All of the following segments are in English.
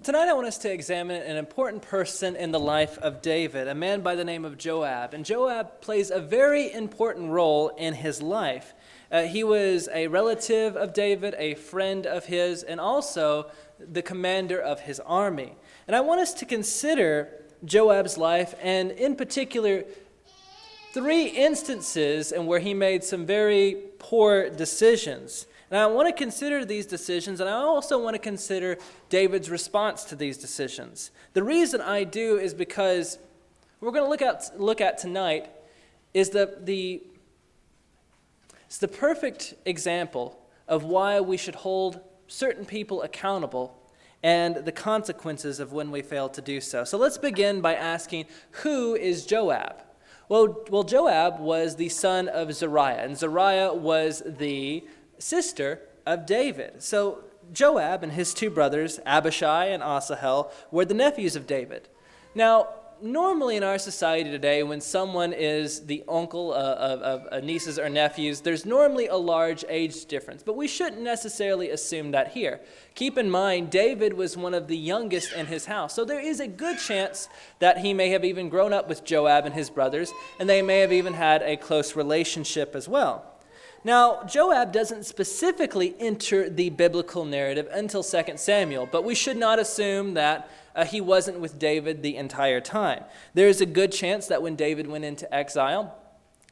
Tonight I want us to examine an important person in the life of David, a man by the name of Joab. And Joab plays a very important role in his life. He was a relative of David, a friend of his, and also the commander of his army. And I want us to consider Joab's life, and in particular, three instances in where he made some very poor decisions. And I want to consider these decisions, and I also want to consider David's response to these decisions. The reason I do is because we're going to look at tonight is the perfect example of why we should hold certain people accountable and the consequences of when we fail to do so. So let's begin by asking, who is Joab? Well, Joab was the son of Zeruiah, and Zeruiah was the sister of David. So Joab and his two brothers, Abishai and Asahel, were the nephews of David. Now, normally in our society today, when someone is the uncle of nieces or nephews, there's normally a large age difference. But we shouldn't necessarily assume that here. Keep in mind, David was one of the youngest in his house. So there is a good chance that he may have even grown up with Joab and his brothers, and they may have even had a close relationship as well. Now, Joab doesn't specifically enter the biblical narrative until 2 Samuel, but we should not assume that he wasn't with David the entire time. There is a good chance that when David went into exile,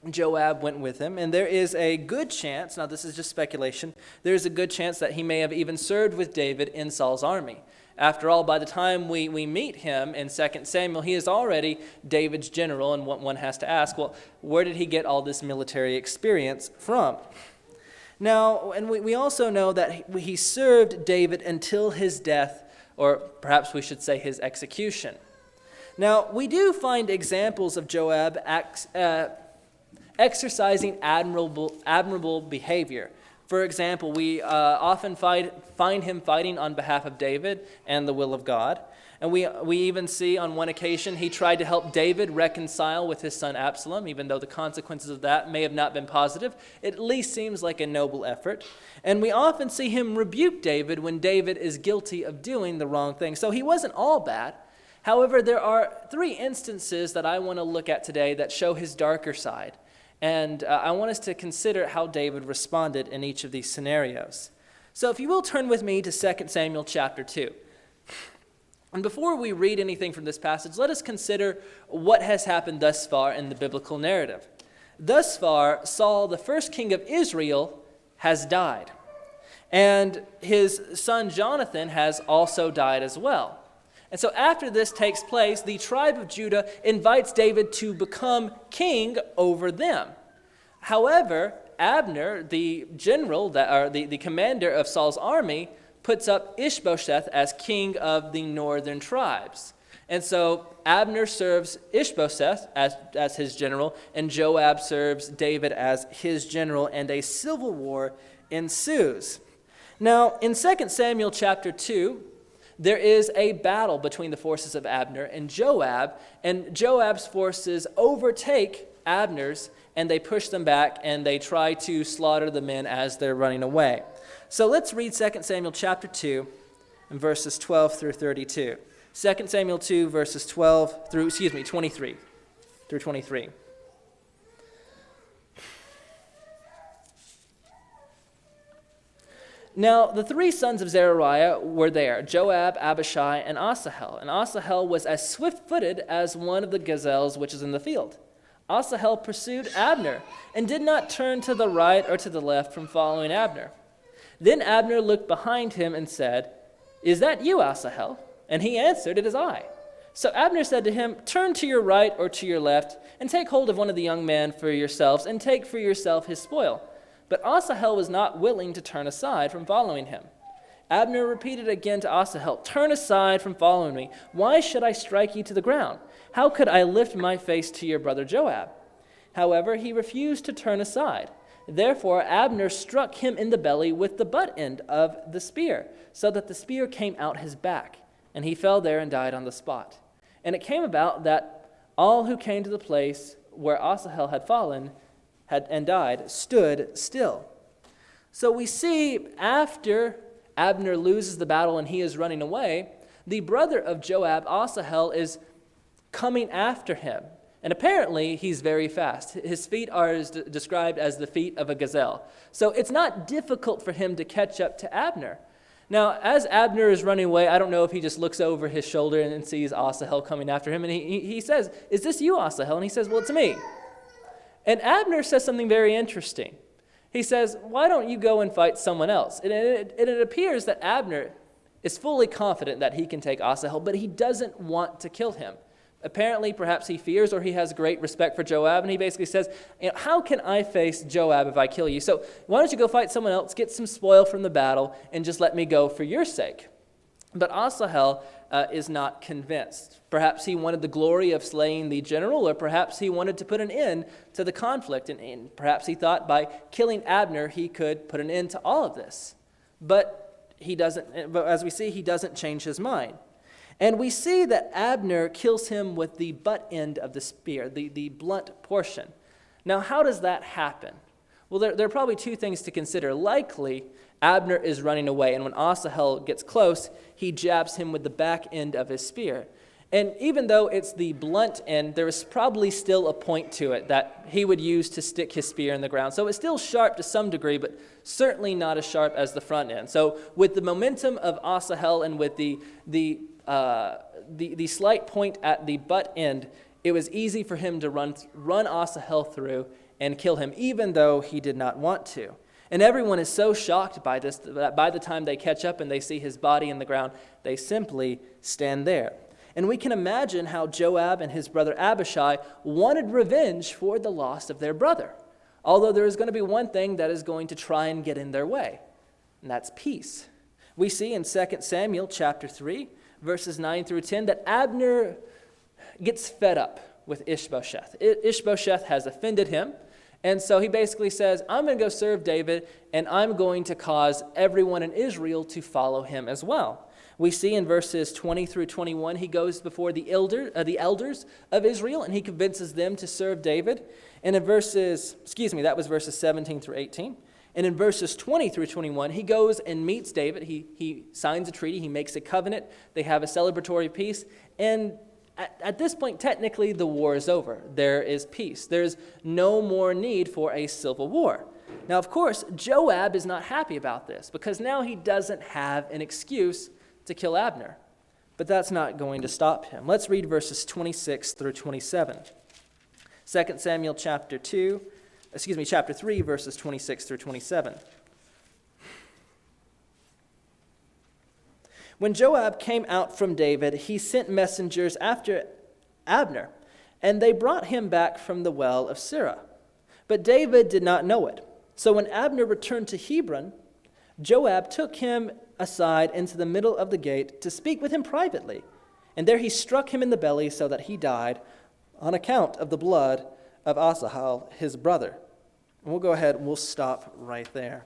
Joab went with him, and there is a good chance, now this is just speculation, there is a good chance that he may have even served with David in Saul's army. After all, by the time we meet him in 2 Samuel, he is already David's general, and one has to ask, well, where did he get all this military experience from? Now, and we also know that he served David until his death, or perhaps we should say his execution. Now, we do find examples of Joab exercising admirable behavior. For example, we often find him fighting on behalf of David and the will of God. And we even see on one occasion he tried to help David reconcile with his son Absalom, even though the consequences of that may have not been positive. It at least seems like a noble effort. And we often see him rebuke David when David is guilty of doing the wrong thing. So he wasn't all bad. However, there are three instances that I want to look at today that show his darker side. And I want us to consider how David responded in each of these scenarios. So if you will turn with me to 2 Samuel chapter 2. And before we read anything from this passage, let us consider what has happened thus far in the biblical narrative. Thus far, Saul, the first king of Israel, has died. And his son Jonathan has also died as well. And so after this takes place, the tribe of Judah invites David to become king over them. However, Abner, the general, the commander of Saul's army, puts up Ishbosheth as king of the northern tribes. And so Abner serves Ishbosheth as his general, and Joab serves David as his general, and a civil war ensues. Now, in 2 Samuel chapter 2, there is a battle between the forces of Abner and Joab's forces overtake Abner's, and they push them back, and they try to slaughter the men as they're running away. So let's read 2 Samuel chapter 2, and verses 12 through 32. 2 Samuel 2, verses 23 through 23. Now, the three sons of Zeruiah were there, Joab, Abishai, and Asahel. And Asahel was as swift-footed as one of the gazelles which is in the field. Asahel pursued Abner, and did not turn to the right or to the left from following Abner. Then Abner looked behind him and said, "Is that you, Asahel?" And he answered, "It is I." So Abner said to him, "Turn to your right or to your left, and take hold of one of the young men for yourselves, and take for yourself his spoil." But Asahel was not willing to turn aside from following him. Abner repeated again to Asahel, "Turn aside from following me. Why should I strike you to the ground? How could I lift my face to your brother Joab?" However, he refused to turn aside. Therefore Abner struck him in the belly with the butt end of the spear, so that the spear came out his back, and he fell there and died on the spot. And it came about that all who came to the place where Asahel had fallen and died stood still. So we see after Abner loses the battle and he is running away, the brother of Joab, Asahel, is coming after him. And apparently, he's very fast. His feet are described as the feet of a gazelle. So it's not difficult for him to catch up to Abner. Now, as Abner is running away, I don't know if he just looks over his shoulder and sees Asahel coming after him. And he says, "Is this you, Asahel?" And he says, "Well, it's me." And Abner says something very interesting. He says, "Why don't you go and fight someone else?" And it appears that Abner is fully confident that he can take Asahel, but he doesn't want to kill him. Apparently, perhaps he fears or he has great respect for Joab, and he basically says, "How can I face Joab if I kill you? So why don't you go fight someone else, get some spoil from the battle, and just let me go for your sake?" But Asahel is not convinced. Perhaps he wanted the glory of slaying the general, or perhaps he wanted to put an end to the conflict, and perhaps he thought by killing Abner he could put an end to all of this. But he doesn't. But as we see, he doesn't change his mind. And we see that Abner kills him with the butt end of the spear, the blunt portion. Now, how does that happen? Well, there are probably two things to consider. Likely, Abner is running away, and when Asahel gets close, he jabs him with the back end of his spear. And even though it's the blunt end, there is probably still a point to it that he would use to stick his spear in the ground. So it's still sharp to some degree, but certainly not as sharp as the front end. So with the momentum of Asahel and with the slight point at the butt end, it was easy for him to run Asahel through and kill him, even though he did not want to. And everyone is so shocked by this that by the time they catch up and they see his body in the ground, they simply stand there. And we can imagine how Joab and his brother Abishai wanted revenge for the loss of their brother. Although there is going to be one thing that is going to try and get in their way, and that's peace. We see in 2 Samuel chapter 3, verses 9 through 10, that Abner gets fed up with Ishbosheth. Ishbosheth has offended him, and so he basically says, "I'm going to go serve David, and I'm going to cause everyone in Israel to follow him as well." We see in verses 20 through 21, he goes before the elders of Israel, and he convinces them to serve David. And in verses 17 through 18. And in verses 20 through 21, he goes and meets David. He signs a treaty. He makes a covenant. They have a celebratory peace. And at this point, technically, the war is over. There is peace. There's no more need for a civil war. Now, of course, Joab is not happy about this because now he doesn't have an excuse to kill Abner. But that's not going to stop him. Let's read verses 26 through 27. 2 Samuel chapter 3, verses 26 through 27. When Joab came out from David, he sent messengers after Abner, and they brought him back from the well of Sirah. But David did not know it. So when Abner returned to Hebron, Joab took him aside into the middle of the gate to speak with him privately. And there he struck him in the belly so that he died on account of the blood of Asahel, his brother. And we'll go ahead and we'll stop right there.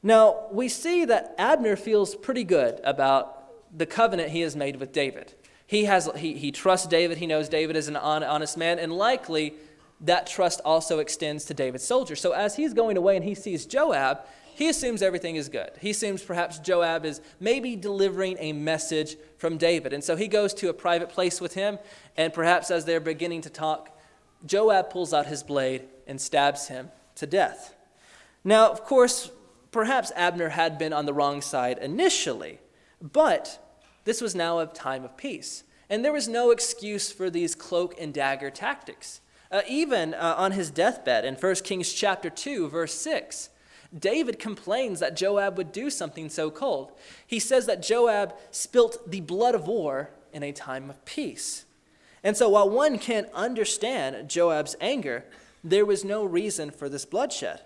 Now, we see that Abner feels pretty good about the covenant he has made with David. He trusts David. He knows David is an honest man, and likely that trust also extends to David's soldiers. So as he's going away and he sees Joab, he assumes everything is good. He assumes perhaps Joab is maybe delivering a message from David. And so he goes to a private place with him, and perhaps as they're beginning to talk, Joab pulls out his blade and stabs him to death. Now, of course, perhaps Abner had been on the wrong side initially, but this was now a time of peace. And there was no excuse for these cloak and dagger tactics. Even on his deathbed in 1 Kings chapter 2, verse 6, David complains that Joab would do something so cold. He says that Joab spilt the blood of war in a time of peace. And so while one can understand Joab's anger, there was no reason for this bloodshed.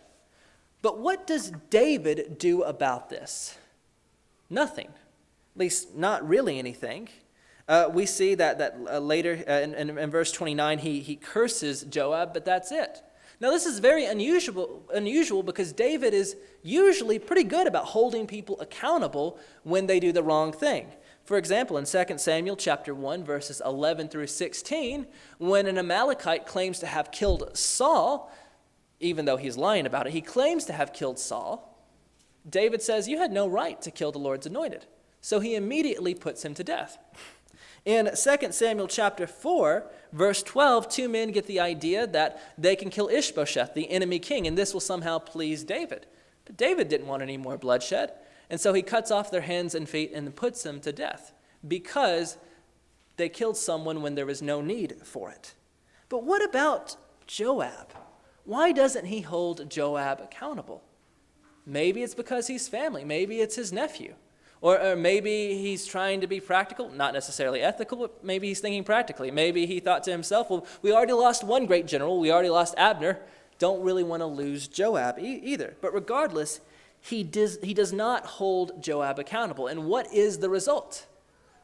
But what does David do about this? Nothing. At least not really anything. We see that later in verse 29, he curses Joab, but that's it. Now, this is very unusual because David is usually pretty good about holding people accountable when they do the wrong thing. For example, in 2 Samuel chapter 1, verses 11 through 16, when an Amalekite claims to have killed Saul, even though he's lying about it, he claims to have killed Saul, David says, "You had no right to kill the Lord's anointed." So he immediately puts him to death. In 2 Samuel chapter 4, verse 12, two men get the idea that they can kill Ishbosheth, the enemy king, and this will somehow please David. But David didn't want any more bloodshed, and so he cuts off their hands and feet and puts them to death because they killed someone when there was no need for it. But what about Joab? Why doesn't he hold Joab accountable? Maybe it's because he's family. Maybe it's his nephew. Or maybe he's trying to be practical, not necessarily ethical, but maybe he's thinking practically. Maybe he thought to himself, well, we already lost one great general. We already lost Abner. Don't really want to lose Joab either. But regardless, he does not hold Joab accountable. And what is the result?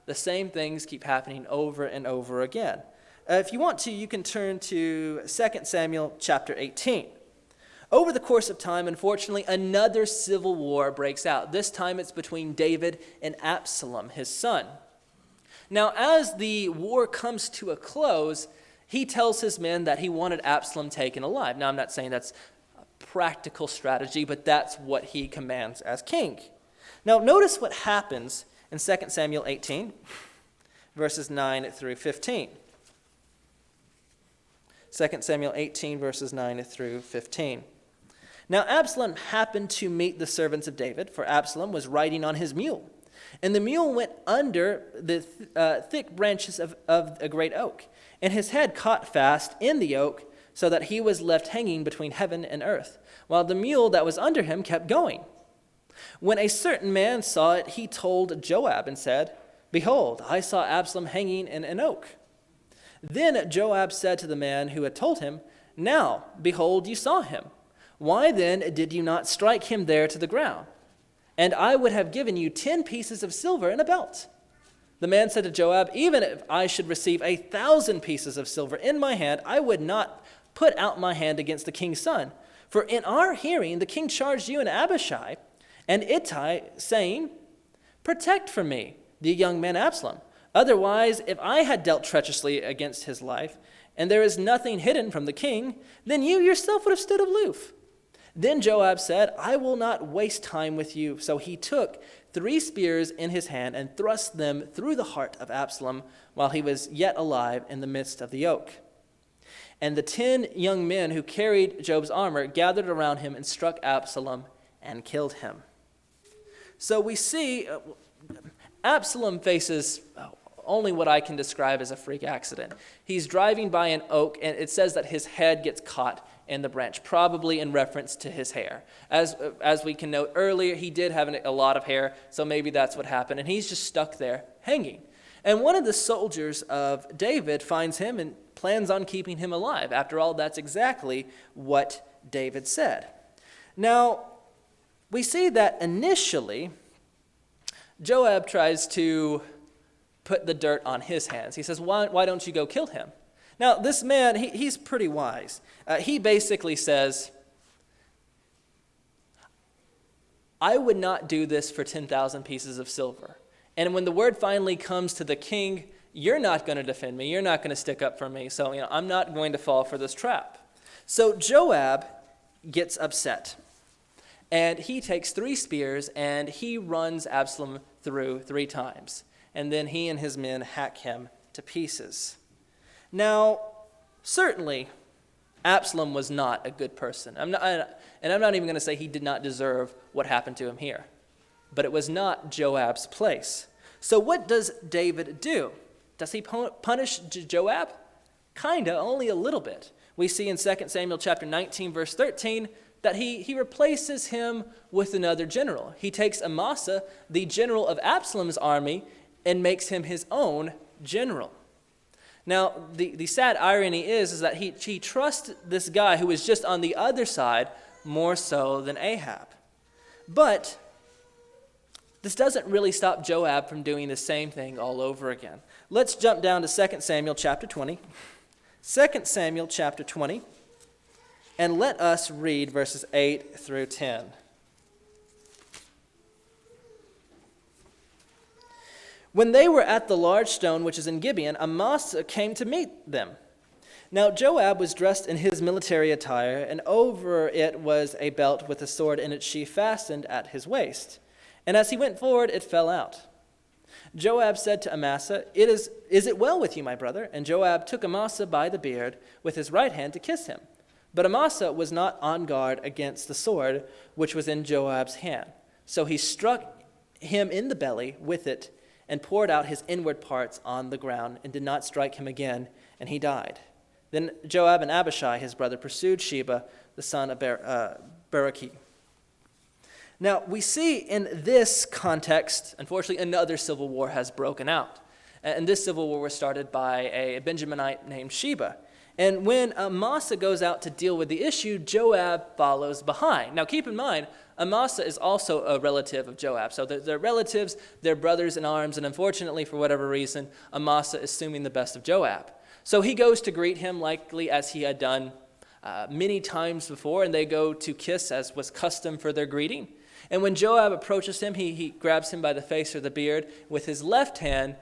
The same things keep happening over and over again. If you want to, you can turn to 2 Samuel chapter 18. Over the course of time, unfortunately, another civil war breaks out. This time it's between David and Absalom, his son. Now, as the war comes to a close, he tells his men that he wanted Absalom taken alive. Now, I'm not saying that's a practical strategy, but that's what he commands as king. Now, notice what happens in 2 Samuel 18, verses 9 through 15. 2 Samuel 18, verses 9 through 15. Now Absalom happened to meet the servants of David, for Absalom was riding on his mule. And the mule went under the thick branches of a great oak, and his head caught fast in the oak, so that he was left hanging between heaven and earth, while the mule that was under him kept going. When a certain man saw it, he told Joab and said, "Behold, I saw Absalom hanging in an oak." Then Joab said to the man who had told him, "Now, behold, you saw him. Why then did you not strike him there to the ground? And I would have given you 10 pieces of silver and a belt." The man said to Joab, "Even if I should receive 1,000 pieces of silver in my hand, I would not put out my hand against the king's son. For in our hearing the king charged you and Abishai and Ittai, saying, 'Protect for me the young man Absalom. Otherwise, if I had dealt treacherously against his life, and there is nothing hidden from the king, then you yourself would have stood aloof.' Then Joab said, 'I will not waste time with you.' So he took 3 spears in his hand and thrust them through the heart of Absalom while he was yet alive in the midst of the oak. And the 10 young men who carried Joab's armor gathered around him and struck Absalom and killed him." So we see Absalom faces only what I can describe as a freak accident. He's driving by an oak, and it says that his head gets caught in the branch, probably in reference to his hair. As we can note earlier, he did have a lot of hair, so maybe that's what happened, and he's just stuck there hanging. And one of the soldiers of David finds him and plans on keeping him alive. After all, that's exactly what David said. Now, we see that initially, Joab tries to put the dirt on his hands. He says, why don't you go kill him? Now, this man, he's pretty wise. He basically says, "I would not do this for 10,000 pieces of silver. And when the word finally comes to the king, you're not going to defend me. You're not going to stick up for me. So, I'm not going to fall for this trap." So Joab gets upset. And he takes 3 spears and he runs Absalom through 3 times. And then he and his men hack him to pieces. Now, certainly, Absalom was not a good person. I'm not even going to say he did not deserve what happened to him here. But it was not Joab's place. So what does David do? Does he punish Joab? Kinda, only a little bit. We see in 2 Samuel chapter 19, verse 13, that he replaces him with another general. He takes Amasa, the general of Absalom's army, and makes him his own general. Now, the sad irony is that he trusts this guy who is just on the other side more so than Ahab. But this doesn't really stop Joab from doing the same thing all over again. Let's jump down to 2 Samuel chapter 20. 2 Samuel chapter 20. And let us read verses 8 through 10. When they were at the large stone which is in Gibeon, Amasa came to meet them. Now Joab was dressed in his military attire, and over it was a belt with a sword in its sheath fastened at his waist. And as he went forward, it fell out. Joab said to Amasa, Is it well with you, my brother? And Joab took Amasa by the beard with his right hand to kiss him. But Amasa was not on guard against the sword which was in Joab's hand. So he struck him in the belly with it and poured out his inward parts on the ground and did not strike him again, and he died. Then Joab and Abishai, his brother, pursued Sheba, the son of Berechiah. Now, we see in this context, unfortunately, another civil war has broken out. And this civil war was started by a Benjaminite named Sheba. And when Amasa goes out to deal with the issue, Joab follows behind. Now, keep in mind, Amasa is also a relative of Joab. So they're relatives, they're brothers in arms, and unfortunately, for whatever reason, Amasa is assuming the best of Joab. So he goes to greet him, likely as he had done many times before, and they go to kiss, as was custom for their greeting. And when Joab approaches him, he grabs him by the face or the beard. With his left hand,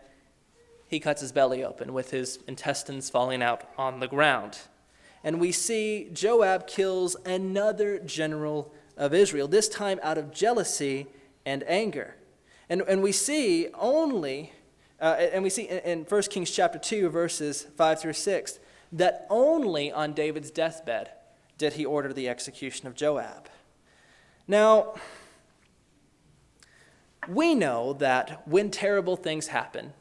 he cuts his belly open with his intestines falling out on the ground. And we see Joab kills another general of Israel, this time out of jealousy and anger. And we see in 1 Kings chapter 2, verses 5 through 6, that only on David's deathbed did he order the execution of Joab. Now, we know that when terrible things happen,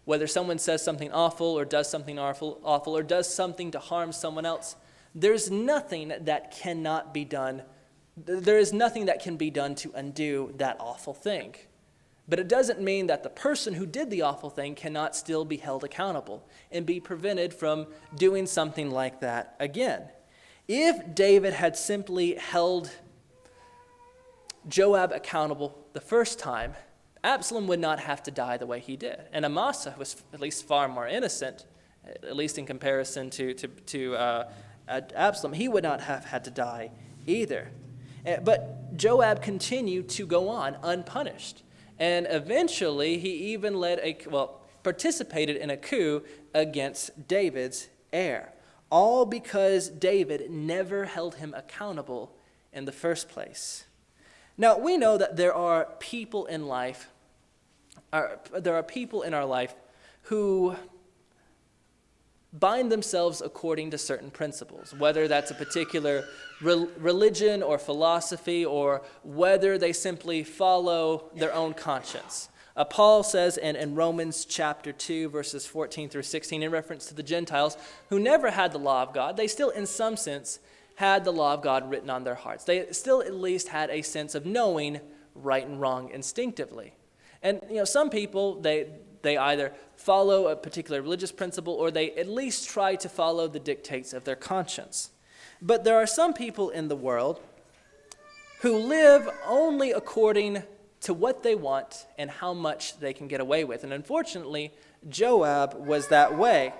whether someone says something awful or does something awful or does something to harm someone else, there's nothing that cannot be done. There is nothing that can be done to undo that awful thing. But it doesn't mean that the person who did the awful thing cannot still be held accountable and be prevented from doing something like that again. If David had simply held Joab accountable the first time, Absalom would not have to die the way he did. And Amasa, who was at least far more innocent, at least in comparison to Absalom, he would not have had to die either. But Joab continued to go on unpunished. And eventually, he even participated in a coup against David's heir. All because David never held him accountable in the first place. Now, we know that there are people in our life who bind themselves according to certain principles, whether that's a particular religion or philosophy, or whether they simply follow their own conscience. Paul says in Romans chapter 2, verses 14 through 16, in reference to the Gentiles who never had the law of God, they still, in some sense, had the law of God written on their hearts. They still at least had a sense of knowing right and wrong instinctively. And some people, they either follow a particular religious principle or they at least try to follow the dictates of their conscience. But there are some people in the world who live only according to what they want and how much they can get away with. And unfortunately, Joab was that way.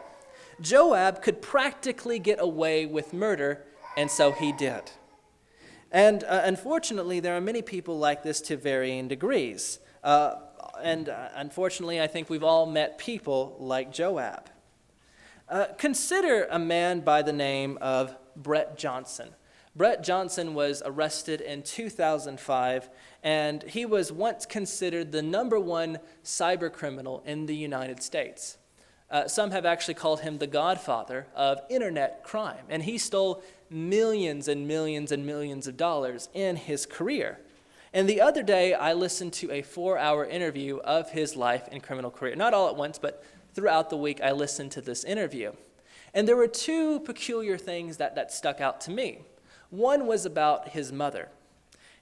Joab could practically get away with murder, and so he did. And unfortunately, there are many people like this to varying degrees. Unfortunately, I think we've all met people like Joab. Consider a man by the name of Brett Johnson. Brett Johnson was arrested in 2005, and he was once considered the #1 cyber criminal in the United States. Some have actually called him the godfather of internet crime, and he stole millions and millions and millions of dollars in his career. And the other day, I listened to a 4-hour interview of his life and criminal career. Not all at once, but throughout the week, I listened to this interview. And there were two peculiar things that stuck out to me. One was about his mother.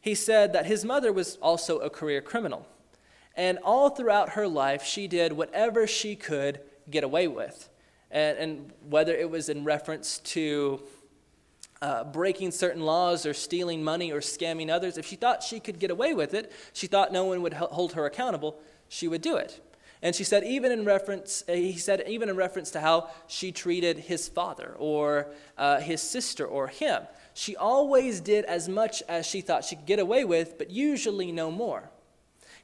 He said that his mother was also a career criminal. And all throughout her life, she did whatever she could get away with. And whether it was in reference to breaking certain laws or stealing money or scamming others, if she thought she could get away with it, she thought no one would hold her accountable, she would do it. And he said even in reference to how she treated his father or his sister or him, she always did as much as she thought she could get away with, but usually no more.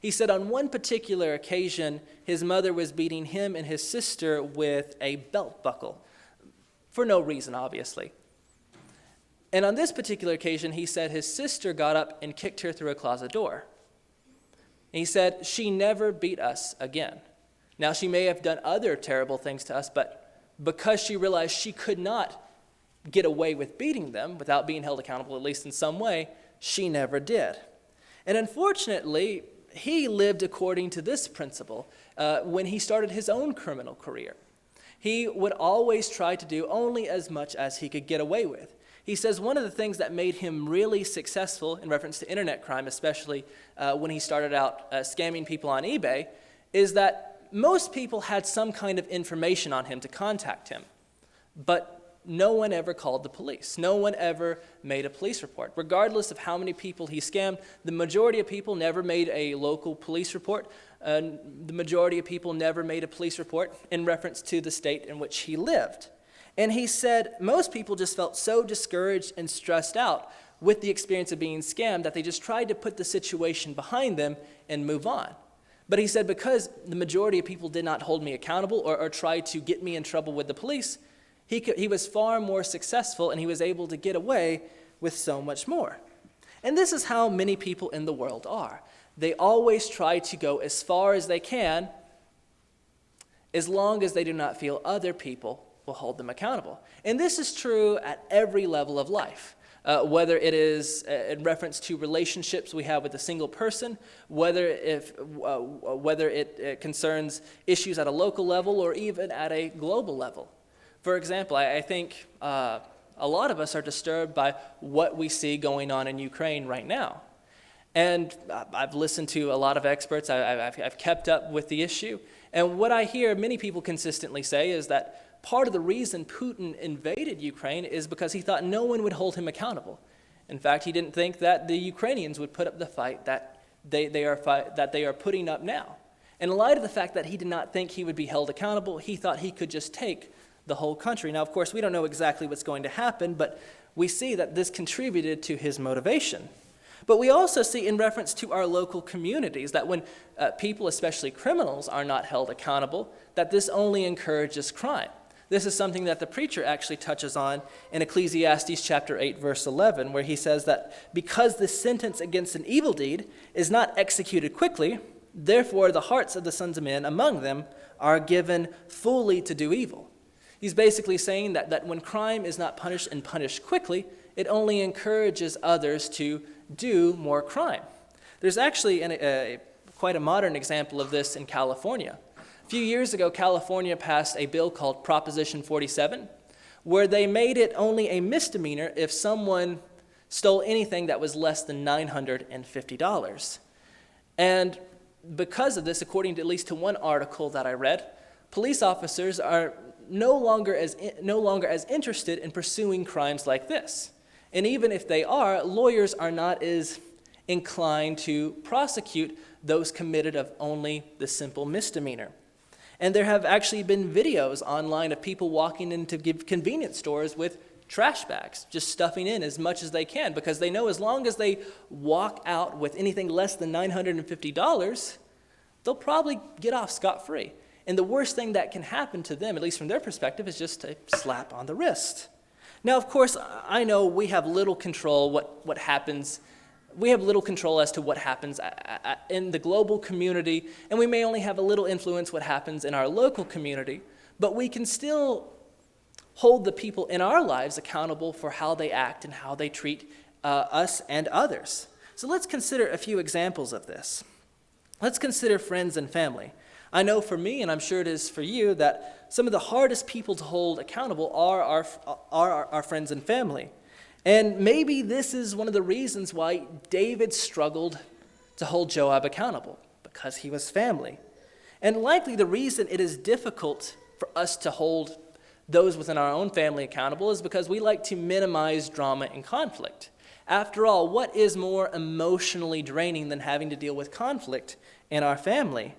He said on one particular occasion, his mother was beating him and his sister with a belt buckle, for no reason, obviously. And on this particular occasion, he said his sister got up and kicked her through a closet door. And he said, she never beat us again. Now, she may have done other terrible things to us, but because she realized she could not get away with beating them without being held accountable, at least in some way, she never did. And unfortunately, he lived according to this principle when he started his own criminal career. He would always try to do only as much as he could get away with. He says one of the things that made him really successful in reference to internet crime, especially when he started out scamming people on eBay, is that most people had some kind of information on him to contact him, but no one ever called the police. No one ever made a police report. Regardless of how many people he scammed, the majority of people never made a local police report. The majority of people never made a police report in reference to the state in which he lived. And he said most people just felt so discouraged and stressed out with the experience of being scammed that they just tried to put the situation behind them and move on. But he said because the majority of people did not hold me accountable or try to get me in trouble with the police, he was far more successful and he was able to get away with so much more. And this is how many people in the world are. They always try to go as far as they can as long as they do not feel other people will hold them accountable. And this is true at every level of life, whether it is in reference to relationships we have with a single person, whether it concerns issues at a local level or even at a global level. For example, I think a lot of us are disturbed by what we see going on in Ukraine right now. And I've listened to a lot of experts. I've kept up with the issue. And what I hear many people consistently say is that part of the reason Putin invaded Ukraine is because he thought no one would hold him accountable. In fact, he didn't think that the Ukrainians would put up the fight that they are putting up now. And in light of the fact that he did not think he would be held accountable, he thought he could just take the whole country. Now, of course, we don't know exactly what's going to happen, but we see that this contributed to his motivation. But we also see in reference to our local communities that when people, especially criminals, are not held accountable, that this only encourages crime. This is something that the preacher actually touches on in Ecclesiastes chapter 8, verse 11, where he says that because the sentence against an evil deed is not executed quickly, therefore the hearts of the sons of men among them are given fully to do evil. He's basically saying that when crime is not punished and punished quickly, it only encourages others to do more crime. There's actually quite a modern example of this in California. A few years ago, California passed a bill called Proposition 47, where they made it only a misdemeanor if someone stole anything that was less than $950. And because of this, according to at least to one article that I read, police officers are no longer as interested in pursuing crimes like this. And even if they are, lawyers are not as inclined to prosecute those committed of only the simple misdemeanor. And there have actually been videos online of people walking into convenience stores with trash bags, just stuffing in as much as they can, because they know as long as they walk out with anything less than $950, they'll probably get off scot-free. And the worst thing that can happen to them, at least from their perspective, is just a slap on the wrist. Now, of course, I know we have little control what happens. We have little control as to what happens in the global community, and we may only have a little influence what happens in our local community, but we can still hold the people in our lives accountable for how they act and how they treat us and others. So let's consider a few examples of this. Let's consider friends and family. I know for me, and I'm sure it is for you, that some of the hardest people to hold accountable are our friends and family. And maybe this is one of the reasons why David struggled to hold Joab accountable, because he was family. And likely the reason it is difficult for us to hold those within our own family accountable is because we like to minimize drama and conflict. After all, what is more emotionally draining than having to deal with conflict in our family?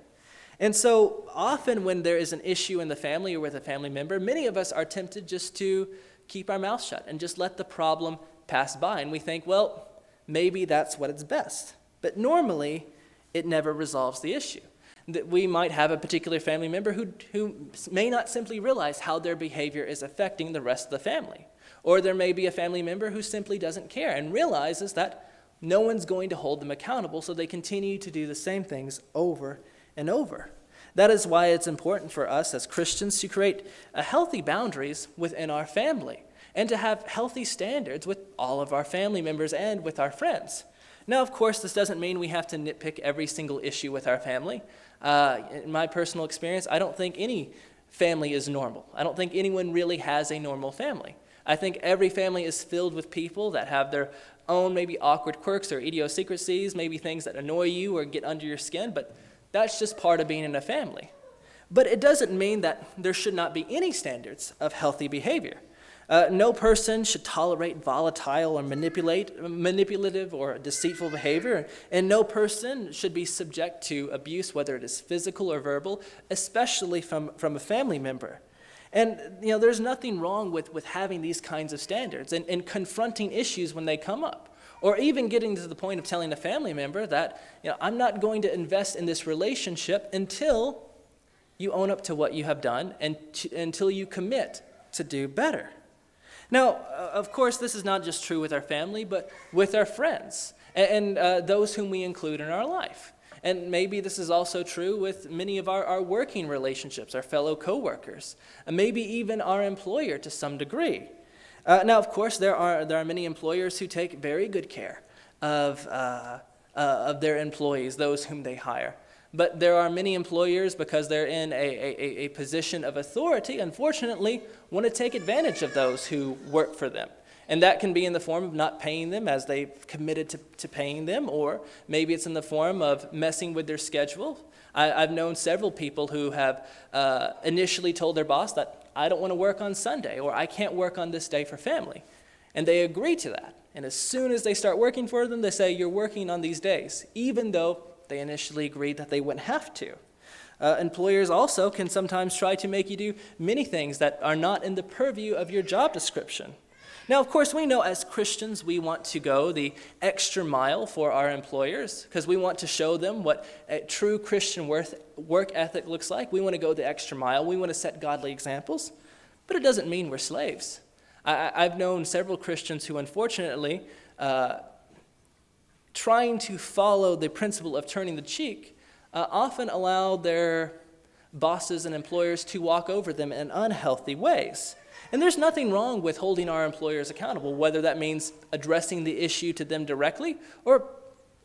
And so often when there is an issue in the family or with a family member, many of us are tempted just to keep our mouth shut and just let the problem pass by. And we think, well, maybe that's what is best. But normally, it never resolves the issue. That we might have a particular family member who may not simply realize how their behavior is affecting the rest of the family. Or there may be a family member who simply doesn't care and realizes that no one's going to hold them accountable, so they continue to do the same things over and over. That is why it's important for us as Christians to create healthy boundaries within our family and to have healthy standards with all of our family members and with our friends. Now, of course, this doesn't mean we have to nitpick every single issue with our family. In my personal experience, I don't think any family is normal. I don't think anyone really has a normal family. I think every family is filled with people that have their own maybe awkward quirks or idiosyncrasies, maybe things that annoy you or get under your skin, but that's just part of being in a family. But it doesn't mean that there should not be any standards of healthy behavior. No person should tolerate volatile or manipulative or deceitful behavior, and no person should be subject to abuse, whether it is physical or verbal, especially from a family member. And there's nothing wrong with having these kinds of standards and confronting issues when they come up, or even getting to the point of telling a family member that I'm not going to invest in this relationship until you own up to what you have done and until you commit to do better. Now, of course, this is not just true with our family, but with our friends and those whom we include in our life. And maybe this is also true with many of our working relationships, our fellow coworkers, and maybe even our employer to some degree. Now, of course, there are many employers who take very good care of their employees, those whom they hire. But there are many employers, because they're in a position of authority, unfortunately, want to take advantage of those who work for them. And that can be in the form of not paying them as they've committed to paying them, or maybe it's in the form of messing with their schedule. I've known several people who have initially told their boss that I don't want to work on Sunday, or I can't work on this day for family. And they agree to that. And as soon as they start working for them, they say, you're working on these days, even though they initially agreed that they wouldn't have to. Employers also can sometimes try to make you do many things that are not in the purview of your job description. Now, of course, we know as Christians we want to go the extra mile for our employers because we want to show them what a true Christian work ethic looks like. We want to go the extra mile. We want to set godly examples. But it doesn't mean we're slaves. I've known several Christians who, unfortunately, trying to follow the principle of turning the cheek, often allow their bosses and employers to walk over them in unhealthy ways. And there's nothing wrong with holding our employers accountable, whether that means addressing the issue to them directly or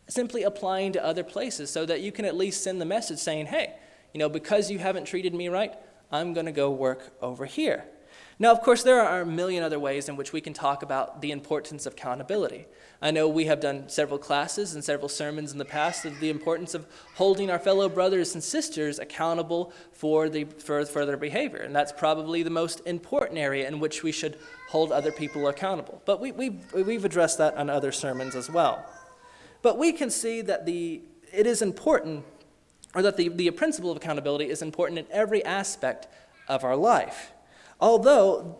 simply applying to other places so that you can at least send the message saying, hey, because you haven't treated me right, I'm going to go work over here. Now, of course, there are a million other ways in which we can talk about the importance of accountability. I know we have done several classes and several sermons in the past of the importance of holding our fellow brothers and sisters accountable for their behavior. And that's probably the most important area in which we should hold other people accountable. But we've addressed that on other sermons as well. But we can see that it is important, or that the principle of accountability is important in every aspect of our life. Although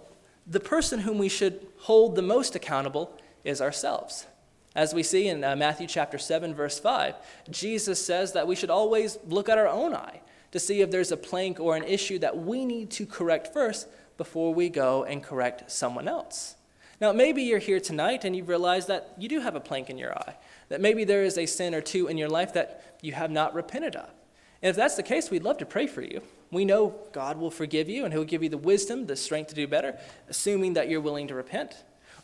the person whom we should hold the most accountable is ourselves. As we see in Matthew chapter 7, verse 5, Jesus says that we should always look at our own eye to see if there's a plank or an issue that we need to correct first before we go and correct someone else. Now, maybe you're here tonight and you've realized that you do have a plank in your eye, that maybe there is a sin or two in your life that you have not repented of. And if that's the case, we'd love to pray for you. We know God will forgive you and he'll give you the wisdom, the strength to do better, assuming that you're willing to repent.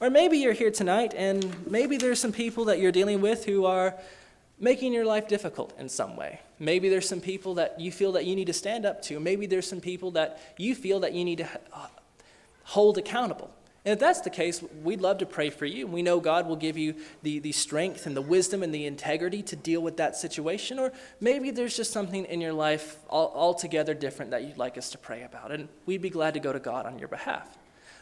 Or maybe you're here tonight and maybe there's some people that you're dealing with who are making your life difficult in some way. Maybe there's some people that you feel that you need to stand up to. Maybe there's some people that you feel that you need to hold accountable. And if that's the case, we'd love to pray for you. We know God will give you the strength and the wisdom and the integrity to deal with that situation. Or maybe there's just something in your life altogether different that you'd like us to pray about. And we'd be glad to go to God on your behalf.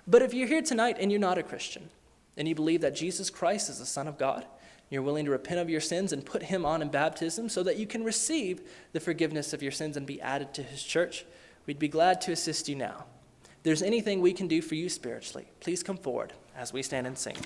But if you're here tonight and you're not a Christian, and you believe that Jesus Christ is the Son of God, you're willing to repent of your sins and put him on in baptism so that you can receive the forgiveness of your sins and be added to his church, we'd be glad to assist you now. If there's anything we can do for you spiritually, please come forward as we stand and sing.